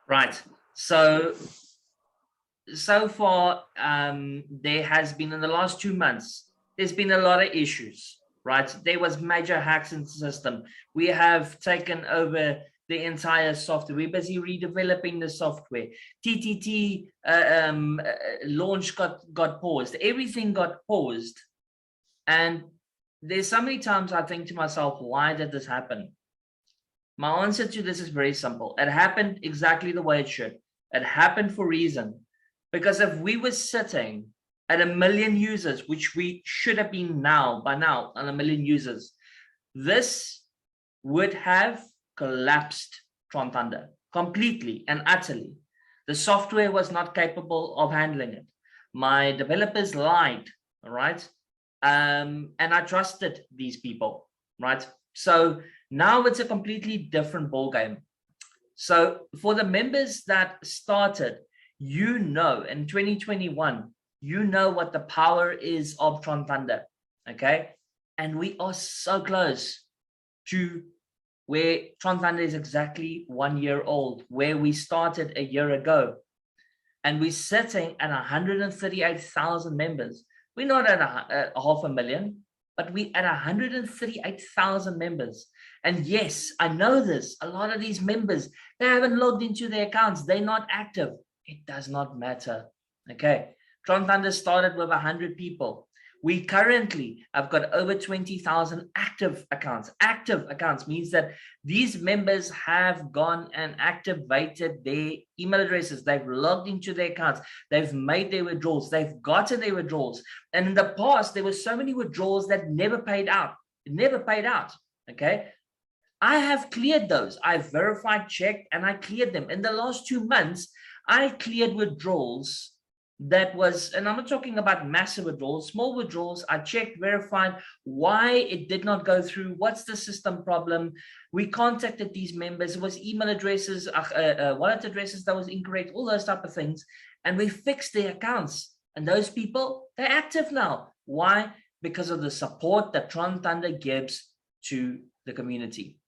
Right. So far, there has been in the last 2 months, there's been a lot of issues, right? There was major hacks in the system. We have taken over the entire software. We're busy redeveloping the software. TTT launch got paused. Everything got paused. And there's so many times I think to myself, why did this happen? My answer to this is very simple. It happened exactly the way it should. It happened for a reason. Because if we were sitting at 1 million users, which we should have been by now, on 1 million users, this would have collapsed Tron Thunder completely and utterly. The software was not capable of handling it. My developers lied, all right? And I trusted these people, right? So now it's a completely different ballgame. So for the members that started, in 2021, what the power is of Tron Thunder, okay? And we are so close to where Tron Thunder is exactly 1 year old, where we started a year ago. And we're sitting at 138,000 members. We're not at a 500,000, but we're at 138,000 members. And yes, I know this. A lot of these members, they haven't logged into their accounts. They're not active. It does not matter. Okay. Tron Thunder started with 100 people. We currently have got over 20,000 active accounts. Active accounts means that these members have gone and activated their email addresses. They've logged into their accounts. They've made their withdrawals. They've gotten their withdrawals. And in the past, there were so many withdrawals that never paid out. It never paid out. Okay. I have cleared those. I've verified, checked, and I cleared them. In the last 2 months, I cleared withdrawals that was, and I'm not talking about massive withdrawals, small withdrawals. I checked, verified why it did not go through. What's the system problem? We contacted these members. It was email addresses, wallet addresses that was incorrect, all those type of things. And we fixed their accounts. And those people, they're active now. Why? Because of the support that Tron Thunder gives to the community.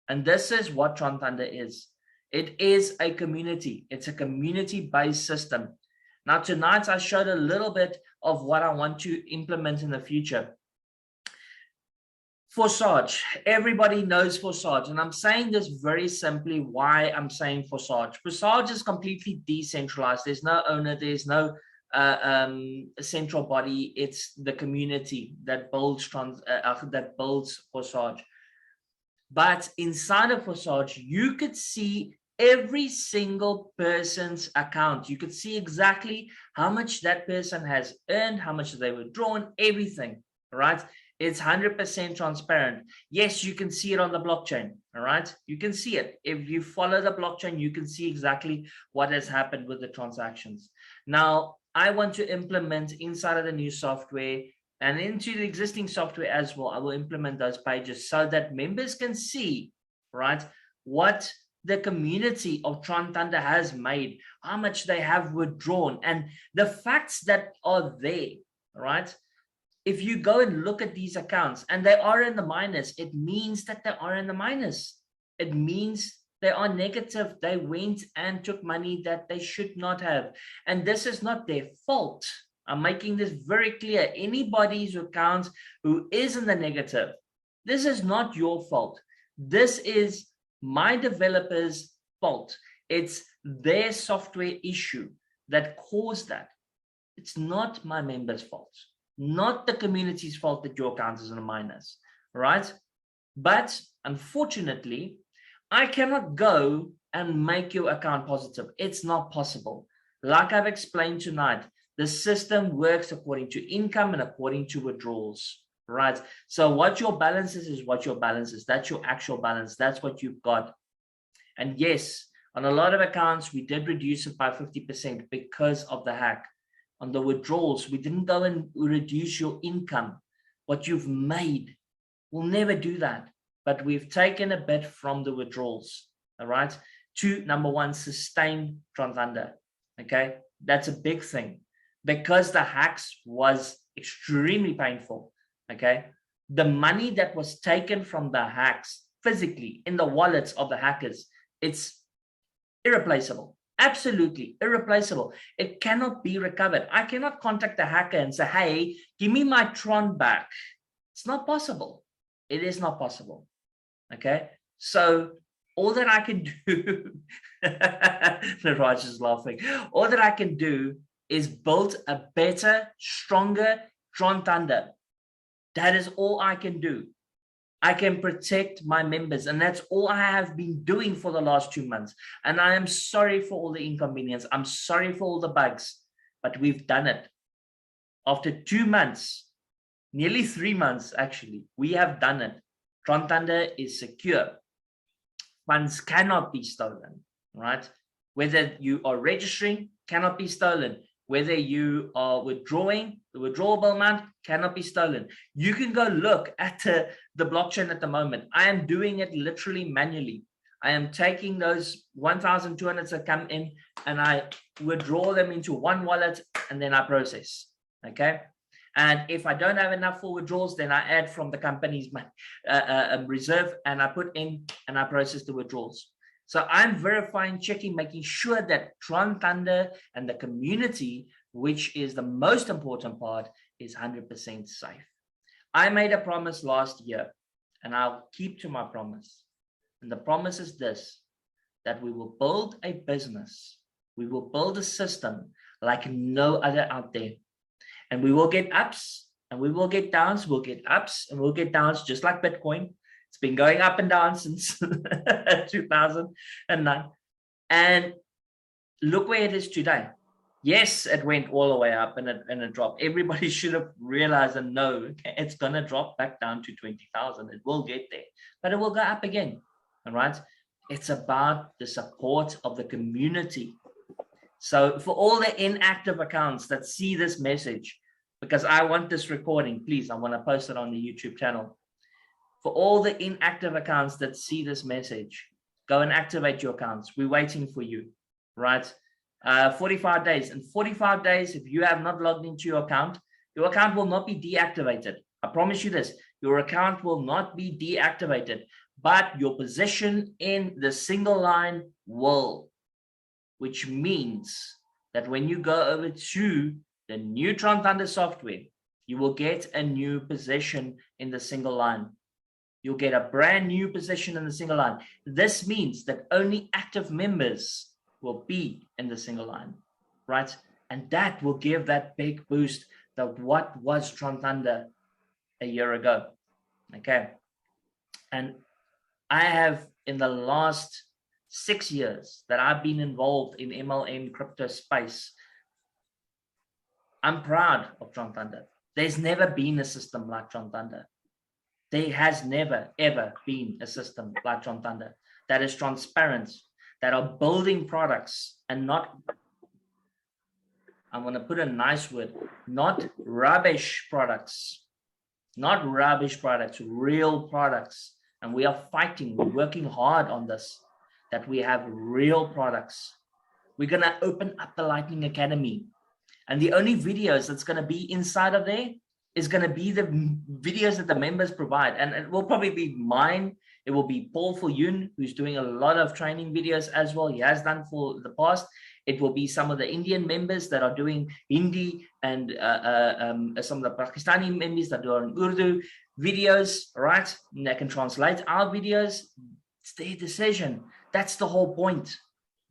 And this is what Tron Thunder is. It is a community. It's a community-based system. Now, tonight I showed a little bit of what I want to implement in the future. Forsage, everybody knows Forsage, and I'm saying this very simply why I'm saying Forsage. Forsage is completely decentralized. There's no owner, there's no central body. It's the community that builds Forsage. But inside of Forsage, you could see every single person's account. You could see exactly how much that person has earned, how much they withdrawn, everything, right? It's 100% transparent. Yes, you can see it on the blockchain, all right? You can see it. If you follow the blockchain, you can see exactly what has happened with the transactions. Now, I want to implement inside of the new software and into the existing software as well. I will implement those pages so that members can see, right, what the community of Tron Thunder has made, how much they have withdrawn, and the facts that are there, right? If you go and look at these accounts and they are in the minus, it means that they are in the minus. It means they are negative. They went and took money that they should not have. And this is not their fault. I'm making this very clear. Anybody's account who is in the negative, this is not your fault. This is my developer's fault. It's their software issue that caused that. It's not my member's fault, not the community's fault that your account is in a minus, right? But unfortunately, I cannot go and make your account positive. It's not possible. Like I've explained tonight, the system works according to income and according to withdrawals, right? So what your balance is what your balance is. That's your actual balance. That's what you've got. And yes, on a lot of accounts, we did reduce it by 50% because of the hack. On the withdrawals, we didn't go and reduce your income. What you've made, we'll never do that. But we've taken a bit from the withdrawals, all right? To, number one, sustain Tron Thunder, okay? That's a big thing. Because the hacks was extremely painful, okay? The money that was taken from the hacks physically in the wallets of the hackers, it's irreplaceable, absolutely irreplaceable. It cannot be recovered. I cannot contact a hacker and say, hey, give me my Tron back. It's not possible. It is not possible. Okay. So all that I can do, the righteous is laughing. All that I can do is build a better, stronger Tron Thunder. That is all I can do. I can protect my members, and that's all I have been doing for the last 2 months. And I am sorry for all the inconvenience. I'm sorry for all the bugs, but we've done it. After 2 months, nearly 3 months, actually, we have done it. Tron Thunder is secure. Funds cannot be stolen, right? Whether you are registering, cannot be stolen. Whether you are withdrawing, the withdrawable amount cannot be stolen. You can go look at the blockchain at the moment. I am doing it literally manually. I am taking those 1,200 that come in and I withdraw them into one wallet and then I process, okay? And if I don't have enough for withdrawals, then I add from the company's reserve and I put in and I process the withdrawals. So I'm verifying, checking, making sure that Tron Thunder and the community, which is the most important part, is 100% safe. I made a promise last year and I'll keep to my promise. And the promise is this, that we will build a business. We will build a system like no other out there. And we will get ups and we will get downs. We'll get ups and we'll get downs, just like Bitcoin. It's been going up and down since 2009. And look where it is today. Yes, it went all the way up and it dropped. Everybody should have realized and know, okay, it's going to drop back down to 20,000. It will get there, but it will go up again. All right. It's about the support of the community. So for all the inactive accounts that see this message, because I want this recording, please, I want to post it on the YouTube channel. For all the inactive accounts that see this message, go and activate your accounts. We're waiting for you, right? 45 days. In 45 days, if you have not logged into your account will not be deactivated. I promise you this, your account will not be deactivated, but your position in the single line will, which means that when you go over to the new Tron Thunder software, you will get a new position in the single line. You'll get a brand new position in the single line. This means that only active members will be in the single line, right? And that will give that big boost that what was Tron Thunder a year ago, okay? And I have, in the last 6 years that I've been involved in MLM crypto space, I'm proud of Tron Thunder. There's never been a system like Tron Thunder. There has never, ever been a system like Tron Thunder that is transparent, that are building products and not, I'm going to put a nice word, not rubbish products, not rubbish products, real products. And we are fighting, we're working hard on this, that we have real products. We're going to open up the Lightning Academy. And the only videos that's going to be inside of there is going to be the videos that the members provide. And it will probably be mine. It will be Paul Fulyoun, who's doing a lot of training videos as well. He has done for the past. It will be some of the Indian members that are doing Hindi and some of the Pakistani members that are in Urdu videos, right? And they can translate our videos. It's their decision. That's the whole point.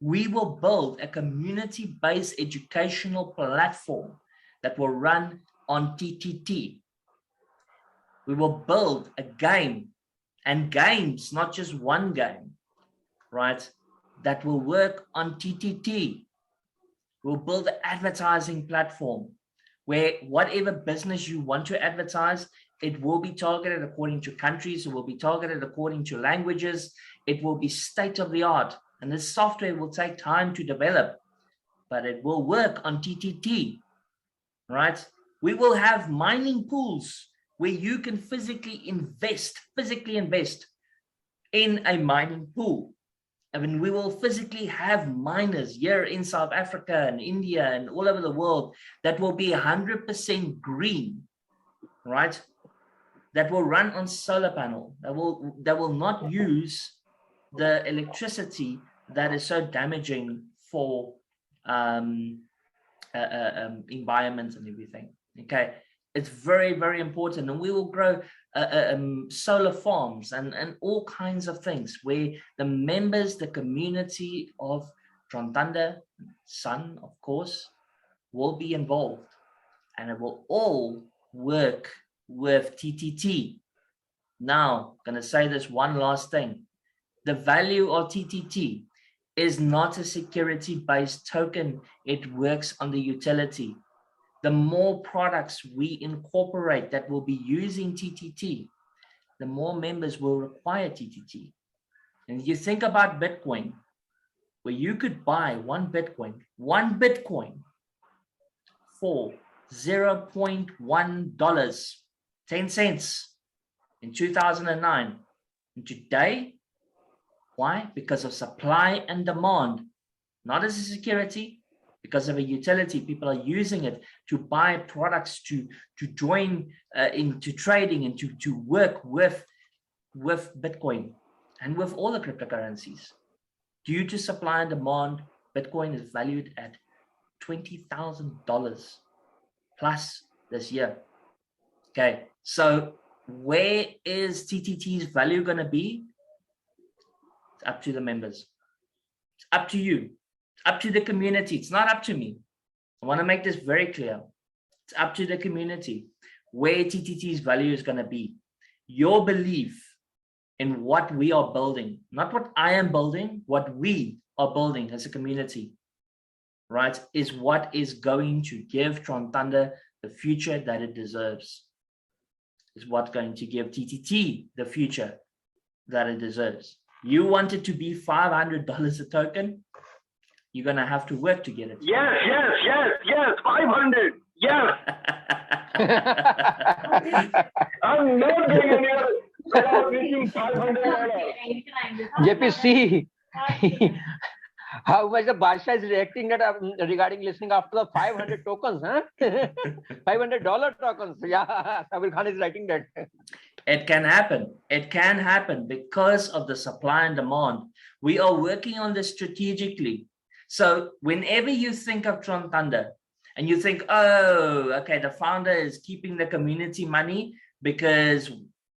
We will build a community-based educational platform that will run on TTT. We will build a game, and games, not just one game, right? That will work on TTT. We'll build an advertising platform where whatever business you want to advertise, it will be targeted according to countries, it will be targeted according to languages, it will be state of the art. And this software will take time to develop, but it will work on TTT, right? We will have mining pools where you can physically invest in a mining pool. I mean, we will physically have miners here in South Africa and India and all over the world that will be 100% green, right? That will run on solar panel, that will not use the electricity that is so damaging for environment and everything. Okay, it's very, very important, and we will grow solar farms and all kinds of things where the members, the community of Trontanda, Sun, of course, will be involved, and it will all work with TTT. Now, I'm going to say this one last thing. The value of TTT is not a security-based token. It works on the utility. The more products we incorporate that will be using TTT, the more members will require TTT. And you think about Bitcoin, where you could buy one Bitcoin for $0.1, 10 cents in 2009. And today, why? Because of supply and demand, not as a security, because of a utility. People are using it to buy products, to join into trading and to work with Bitcoin and with all the cryptocurrencies. Due to supply and demand, Bitcoin is valued at $20,000 plus this year. Okay, so where is TTT's value going to be? It's up to the members. It's up to you. It's up to the community. It's not up to me. I want to make this very clear. It's up to the community where TTT's value is going to be. Your belief in what we are building, not what I am building, what we are building as a community, right, is what is going to give Trontanda the future that it deserves. Is what's going to give TTT the future that it deserves. You want it to be $500 a token, you're going to have to work to get it. Yes, 500. Yes. I'm not going anywhere without reaching $500. JPC, how much the Barsha is reacting at regarding listening after the 500 tokens, huh? $500 tokens. Yeah, Sabir Khan is writing that. It can happen. It can happen because of the supply and demand. We are working on this strategically. So whenever you think of Trontanda and you think, oh, okay, the founder is keeping the community money because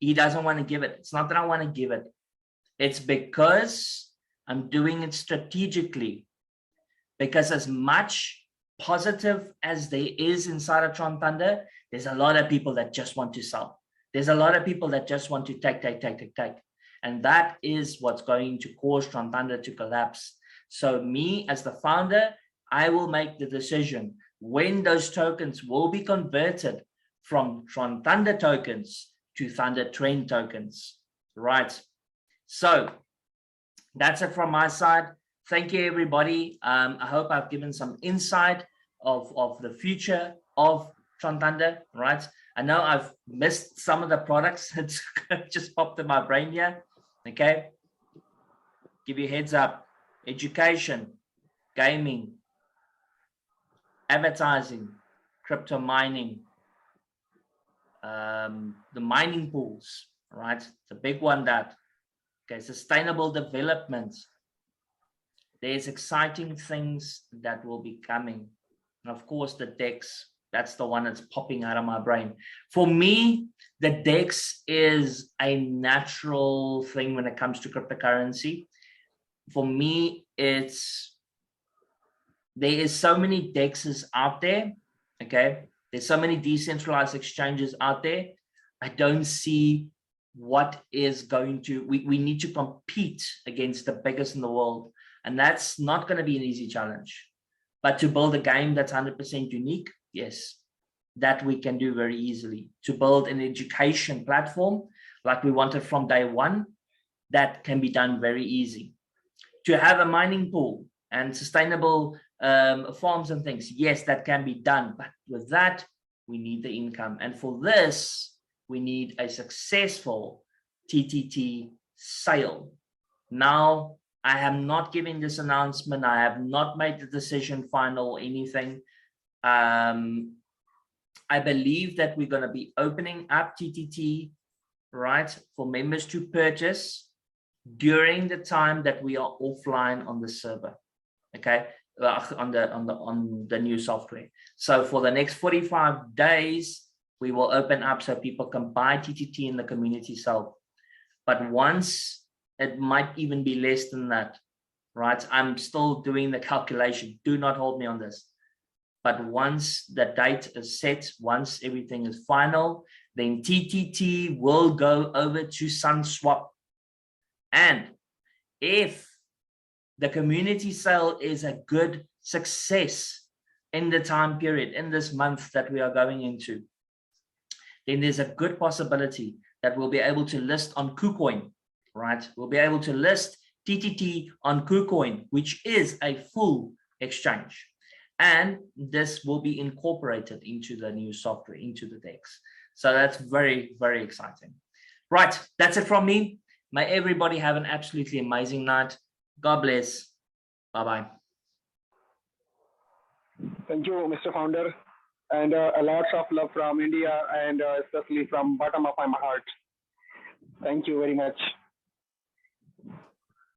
he doesn't want to give it. It's not that I want to give it. It's because I'm doing it strategically. Because as much positive as there is inside of Trontanda, there's a lot of people that just want to sell. There's a lot of people that just want to take. And that is what's going to cause Trontanda to collapse. So me as the founder, I will make the decision when those tokens will be converted from Trontanda tokens to Thunder Trend tokens, right? So that's it from my side. Thank you, everybody. I hope I've given some insight of the future of Trontanda, right? I know I've missed some of the products. It's just popped in my brain here. Okay. Give you a heads up. Education, gaming, advertising, crypto mining, the mining pools, right? The big one that, okay, sustainable development. There's exciting things that will be coming. And of course, the DEX, that's the one that's popping out of my brain. For me, the DEX is a natural thing when it comes to cryptocurrency. For me, there is so many DEXs out there, okay? There's so many decentralized exchanges out there. I don't see what is going to, we need to compete against the biggest in the world. And that's not going to be an easy challenge. But to build a game that's 100% unique, yes, that we can do very easily. To build an education platform like we wanted from day one, that can be done very easy. To have a mining pool and sustainable farms and things, yes, that can be done. But with that, we need the income. And for this, we need a successful TTT sale. Now, I have not given this announcement. I have not made the decision final or anything. I believe that we're going to be opening up TTT, right, for members to purchase. during the time that we are offline on the server, okay, on the new software. So for the next 45 days, we will open up so people can buy TTT in the community cell. But once, it might even be less than that, right? I'm still doing the calculation. Do not hold me on this. But once the date is set, once everything is final, then TTT will go over to SunSwap. And if the community sale is a good success in the time period, in this month that we are going into, then there's a good possibility that we'll be able to list on KuCoin, right? We'll be able to list TTT on KuCoin, which is a full exchange. And this will be incorporated into the new software, into the DEX. So that's very, very exciting. Right, that's it from me. May everybody have an absolutely amazing night. God bless. Bye-bye. Thank you, Mr. Founder. And a lots of love from India and especially from bottom of my heart. Thank you very much.